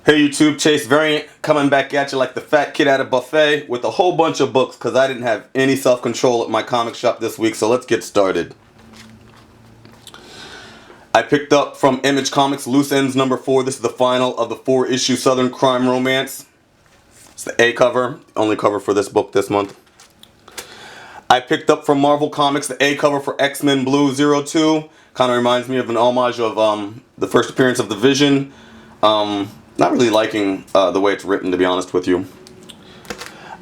Hey YouTube, Chase Variant coming back at you like the fat kid at a buffet with a whole bunch of books because I didn't have any self-control at my comic shop this week, so let's get started. I picked up from Image Comics Loose Ends number 4. This is the final of the 4-issue Southern Crime Romance. It's the A cover, the only cover for this book this month. I picked up from Marvel Comics the A cover for X-Men Blue 02. Kind of reminds me of an homage of the first appearance of the Vision. Not really liking the way it's written, to be honest with you.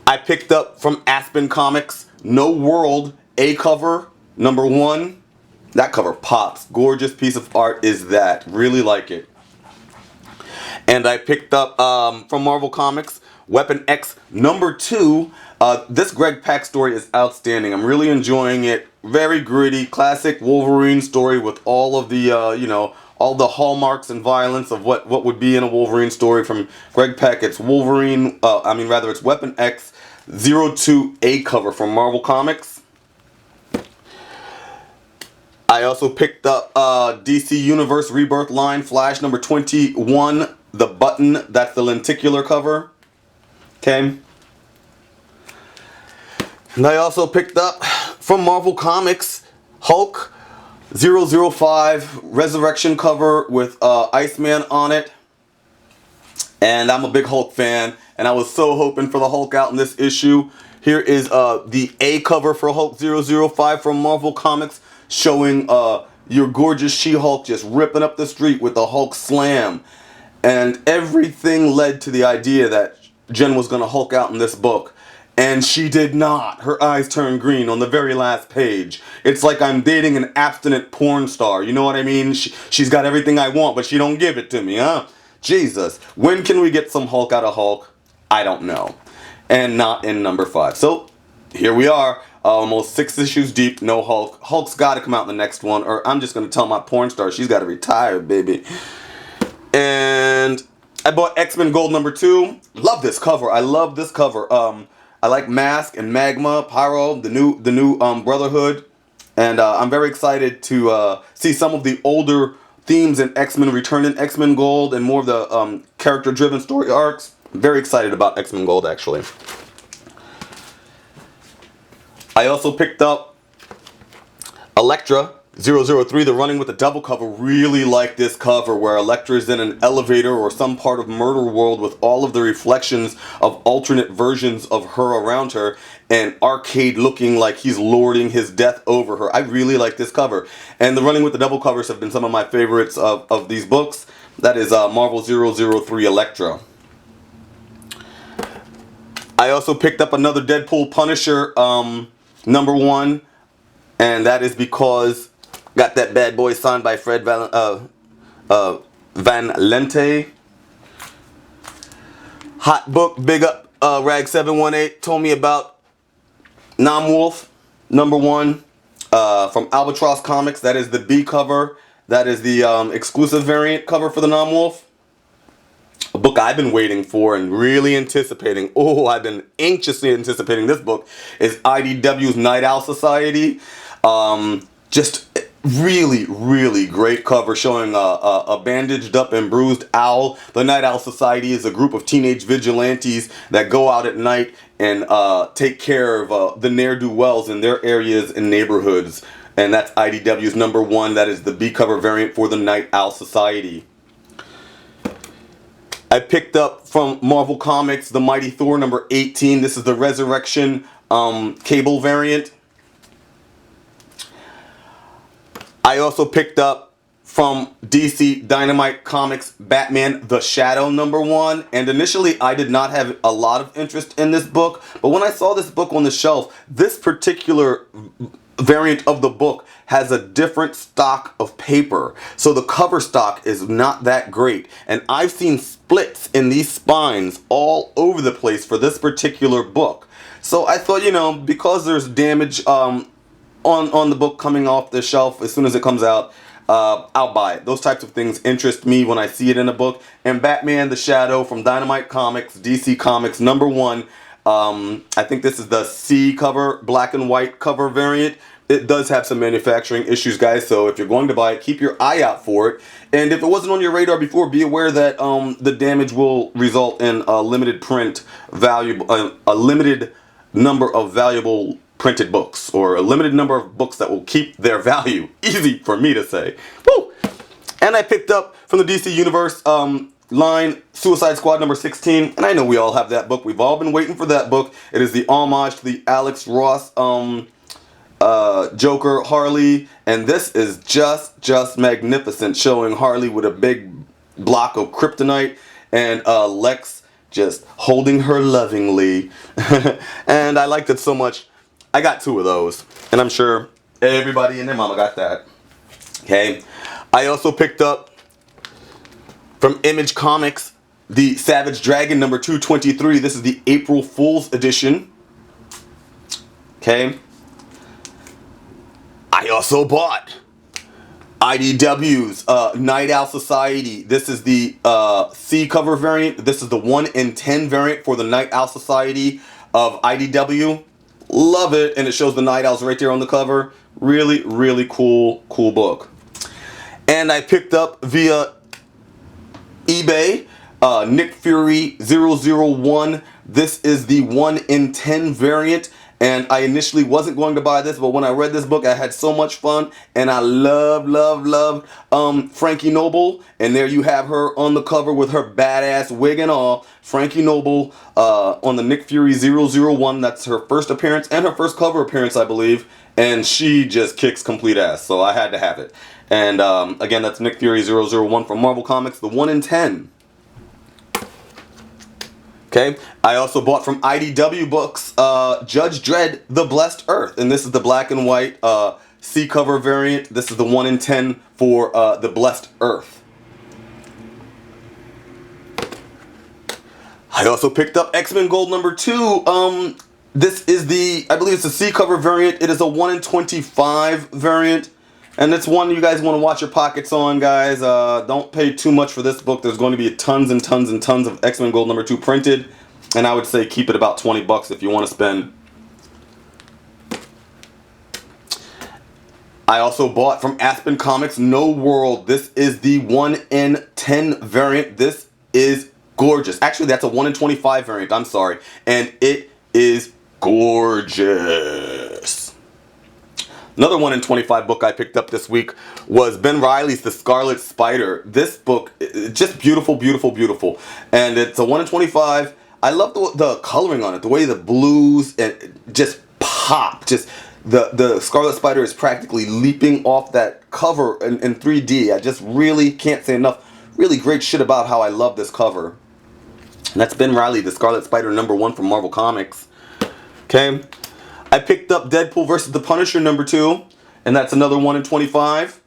I picked up from Aspen Comics No World A cover number 1. That cover pops. Gorgeous piece of art is that. Really like it. And I picked up from Marvel Comics Weapon X number 2. This Greg Pak story is outstanding. I'm really enjoying it. Very gritty, classic Wolverine story with all of the, all the hallmarks and violence of what would be in a Wolverine story from Greg Pak. It's Wolverine, it's Weapon X 02A cover from Marvel Comics. I also picked up DC Universe Rebirth line Flash number 21, The Button. That's the lenticular cover. Okay. And I also picked up from Marvel Comics Hulk 005 Resurrection cover with Iceman on it. And I'm a big Hulk fan, and I was so hoping for the Hulk out in this issue. Here is the A cover for Hulk 005 from Marvel Comics, showing your gorgeous She-Hulk just ripping up the street with the Hulk slam. And everything led to the idea that Jen was going to Hulk out in this book. And she did not. Her eyes turned green on the very last page. It's like I'm dating an abstinent porn star. You know what I mean? She's got everything I want, but she don't give it to me, huh? Jesus. When can we get some Hulk out of Hulk? I don't know. And not in number 5. So, here we are. Almost 6 issues deep, no Hulk. Hulk's got to come out in the next one, or I'm just going to tell my porn star she's got to retire, baby. And I bought X-Men Gold number 2. Love this cover. I love this cover. I like Mask and Magma, Pyro, the new Brotherhood, and I'm very excited to see some of the older themes in X-Men return in X-Men Gold and more of the character-driven story arcs. Very excited about X-Men Gold, actually. I also picked up Elektra 003, the Running with the Devil cover. Really like this cover where Elektra is in an elevator or some part of Murder World with all of the reflections of alternate versions of her around her, and Arcade looking like he's lording his death over her. I really like this cover. And the Running with the Devil covers have been some of my favorites of these books. That is Marvel 003 Elektra. I also picked up another Deadpool Punisher number 1, and that is because got that bad boy signed by Fred Van Lente. Hot book, big up Rag718 told me about Namwolf number 1 from Albatross Comics. That is the B cover. That is the exclusive variant cover for the Namwolf. A book I've been waiting for and really anticipating. Oh, I've been anxiously anticipating this book is IDW's Night Owl Society. Just really, really great cover showing a bandaged up and bruised owl. The Night Owl Society is a group of teenage vigilantes that go out at night and take care of the ne'er-do-wells in their areas and neighborhoods. And that's IDW's number 1. That is the B cover variant for the Night Owl Society. I picked up from Marvel Comics the Mighty Thor number 18. This is the Resurrection Cable variant. I also picked up from DC Dynamite Comics Batman The Shadow number 1. And initially I did not have a lot of interest in this book. But when I saw this book on the shelf, this particular variant of the book has a different stock of paper. So the cover stock is not that great. And I've seen splits in these spines all over the place for this particular book. So I thought, because there's damage on the book coming off the shelf as soon as it comes out, I'll buy it. Those types of things interest me when I see it in a book. And Batman The Shadow from Dynamite Comics, DC Comics, number 1. I think this is the C cover, black and white cover variant. it does have some manufacturing issues, guys. So if you're going to buy it, keep your eye out for it. And if it wasn't on your radar before, be aware that the damage will result in a limited print value, a limited number of valuable printed books, or a limited number of books that will keep their value. Easy for me to say. Woo! And I picked up from the DC Universe line Suicide Squad number 16, and I know we all have that book. We've all been waiting for that book. It is the homage to the Alex Ross Joker Harley, and this is just magnificent, showing Harley with a big block of kryptonite and Lex just holding her lovingly. And I liked it so much, I got 2 of those, and I'm sure everybody and their mama got that. Okay, I also picked up from Image Comics the Savage Dragon number 223. This is the April Fool's edition. Okay, I also bought IDW's Night Owl Society. This is the C cover variant. This is the 1 in 10 variant for the Night Owl Society of IDW. Love it, and it shows the Night Owls right there on the cover. Really, really cool book. And I picked up via eBay Nick Fury 001. This is the 1 in 10 variant. And I initially wasn't going to buy this, but when I read this book, I had so much fun, and I love Frankie Noble. And there you have her on the cover with her badass wig and all. Frankie Noble on the Nick Fury 001. That's her first appearance and her first cover appearance, I believe. And she just kicks complete ass, so I had to have it. And again, that's Nick Fury 001 from Marvel Comics, the 1 in 10. Okay, I also bought from IDW Books Judge Dredd, The Blessed Earth. And this is the black and white C cover variant. This is the 1 in 10 for The Blessed Earth. I also picked up X-Men Gold number 2. This is the, I believe it's a C cover variant. It is a 1 in 25 variant. And it's one you guys want to watch your pockets on, guys. Don't pay too much for this book. There's going to be tons and tons and tons of X-Men Gold number 2 printed. And I would say keep it about 20 bucks if you want to spend. I also bought from Aspen Comics No World. This is the 1 in 10 variant. This is gorgeous. Actually, that's a 1 in 25 variant. I'm sorry. And it is gorgeous. Another 1 in 25 book I picked up this week was Ben Reilly's The Scarlet Spider. This book, just beautiful. And it's a 1 in 25. I love the coloring on it, the way the blues just pop. Just the Scarlet Spider is practically leaping off that cover in 3D. I just really can't say enough really great shit about how I love this cover. And that's Ben Reilly, The Scarlet Spider number 1 from Marvel Comics. Okay. I picked up Deadpool vs. the Punisher number 2, and that's another 1 in 25.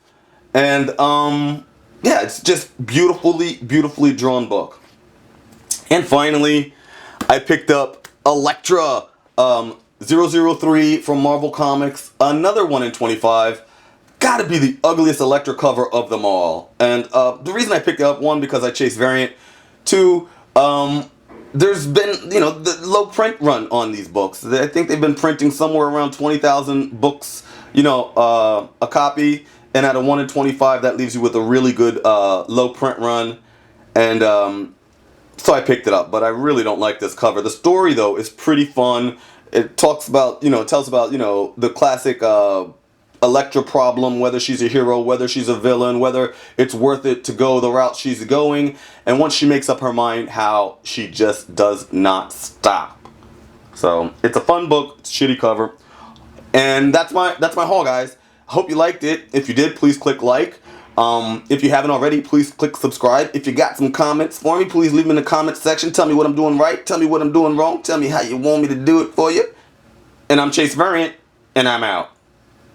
And yeah, it's just beautifully drawn book. And finally, I picked up Elektra 003 from Marvel Comics, another 1 in 25. Gotta be the ugliest Elektra cover of them all. And the reason I picked it up, 1, because I chase variant. 2, there's been, the low print run on these books. I think they've been printing somewhere around 20,000 books, a copy. And at a 1 in 25, that leaves you with a really good low print run. And so I picked it up. But I really don't like this cover. The story, though, is pretty fun. It talks about, tells about, the classic Elektra problem, whether she's a hero, whether she's a villain, whether it's worth it to go the route she's going, and once she makes up her mind, how she just does not stop. So it's a fun book, it's a shitty cover, and that's my haul, guys. I hope you liked it. If you did, please click like. If you haven't already, please click subscribe. If you got some comments for me, please leave them in the comment section. Tell me what I'm doing right. Tell me what I'm doing wrong. Tell me how you want me to do it for you. And I'm Chase Variant, and I'm out.